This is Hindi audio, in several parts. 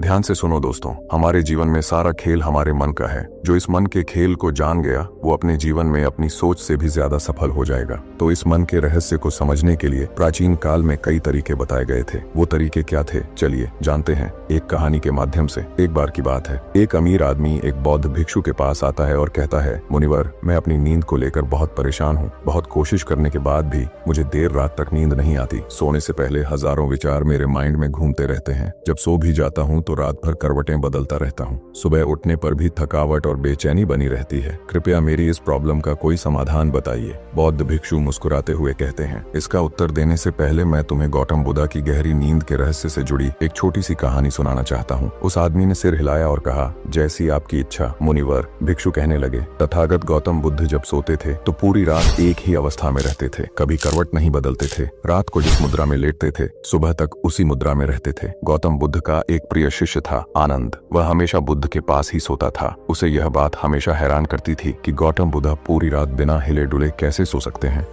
ध्यान से सुनो दोस्तों, हमारे जीवन में सारा खेल हमारे मन का है। जो इस मन के खेल को जान गया वो अपने जीवन में अपनी सोच से भी ज्यादा सफल हो जाएगा। तो इस मन के रहस्य को समझने के लिए प्राचीन काल में कई तरीके बताए गए थे। वो तरीके क्या थे, चलिए जानते हैं एक कहानी के माध्यम से। एक बार की बात है, एक अमीर आदमी एक बौद्ध भिक्षु के पास आता है और कहता है, मुनिवर, मैं अपनी नींद को लेकर बहुत परेशान हूँ। बहुत कोशिश करने के बाद भी मुझे देर रात तक नींद नहीं आती। सोने से पहले हजारों विचार मेरे माइंड में घूमते रहते हैं। जब सो भी जाता हूँ तो रात भर करवटें बदलता रहता हूँ। सुबह उठने पर भी थकावट और बेचैनी बनी रहती है। कृपया मेरी इस प्रॉब्लम का कोई समाधान बताइए। बौद्ध भिक्षु मुस्कुराते हुए कहते हैं, इसका उत्तर देने से पहले मैं तुम्हें गौतम बुद्ध की गहरी नींद के रहस्य से जुड़ी एक छोटी सी कहानी सुनाना चाहता हूँ। उस आदमी ने सिर हिलाया और कहा, जैसी आपकी इच्छा मुनिवर। भिक्षु कहने लगे, तथागत गौतम बुद्ध जब सोते थे तो पूरी रात एक ही अवस्था में रहते थे। कभी करवट नहीं बदलते थे। रात को जिस मुद्रा में लेटते थे सुबह तक उसी मुद्रा में रहते थे। गौतम बुद्ध का एक प्रिय शिष्य था, आनंद। वह हमेशा बुद्ध के पास ही सोता था। उसे यह बात हमेशा हैरान करती थी कि गौतम बुद्ध पूरी रात बिना हिले डुले कैसे सो सकते हैं।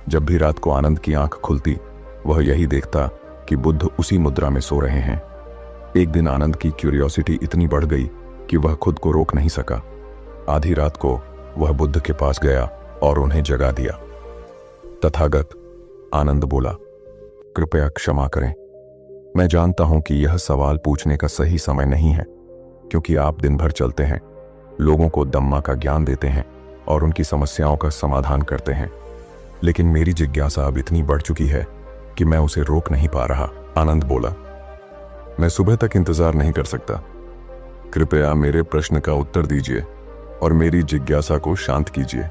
जब भी रात को आनंद की आंख खुलती वह यही देखता कि बुद्ध उसी मुद्रा में सो रहे हैं। एक दिन आनंद की क्यूरियोसिटी इतनी बढ़ गई कि वह खुद को रोक नहीं सका। आधी रात को वह बुद्ध के पास गया और उन्हें जगा दिया। तथागत, आनंद बोला, कृपया क्षमा करें। मैं जानता हूं कि यह सवाल पूछने का सही समय नहीं है, क्योंकि आप दिन भर चलते हैं, लोगों को धम्मा का ज्ञान देते हैं और उनकी समस्याओं का समाधान करते हैं। लेकिन मेरी जिज्ञासा अब इतनी बढ़ चुकी है कि मैं उसे रोक नहीं पा रहा। आनंद बोला, मैं सुबह तक इंतजार नहीं कर सकता। कृपया मेरे प्रश्न का उत्तर दीजिए और मेरी जिज्ञासा को शांत कीजिए।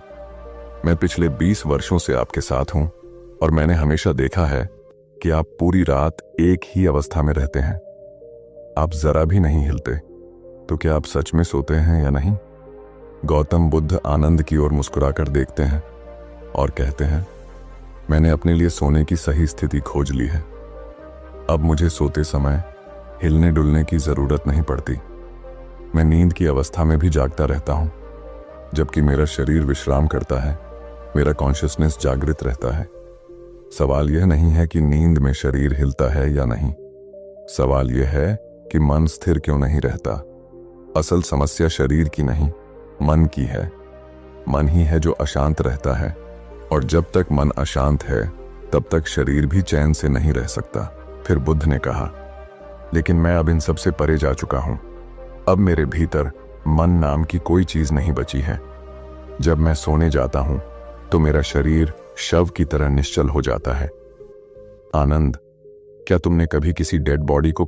मैं पिछले 20 वर्षों से आपके साथ हूं और मैंने हमेशा देखा है कि आप पूरी रात एक ही अवस्था में रहते हैं। आप जरा भी नहीं हिलते। तो क्या आप सच में सोते हैं या नहीं? गौतम बुद्ध आनंद की ओर मुस्कुराकर देखते हैं और कहते हैं, मैंने अपने लिए सोने की सही स्थिति खोज ली है। अब मुझे सोते समय हिलने डुलने की जरूरत नहीं पड़ती। मैं नींद की अवस्था में भी जागता रहता हूं। जबकि मेरा शरीर विश्राम करता है, मेरा कॉन्शियसनेस जागृत रहता है। सवाल यह नहीं है कि नींद में शरीर हिलता है या नहीं। सवाल यह है कि मन स्थिर क्यों नहीं रहता। असल समस्या शरीर की नहीं, मन की है। मन ही है जो अशांत रहता है, और जब तक मन अशांत है तब तक शरीर भी चैन से नहीं रह सकता। फिर बुद्ध ने कहा, लेकिन मैं अब इन सब से परे जा चुका हूं। अब मेरे भीतर मन नाम की कोई चीज नहीं बची है। जब मैं सोने जाता हूं तो मेरा शरीर शव की तरह निश्चल हो जाता है। आनंद, क्या तुमने कभी किसी डेड बॉडी को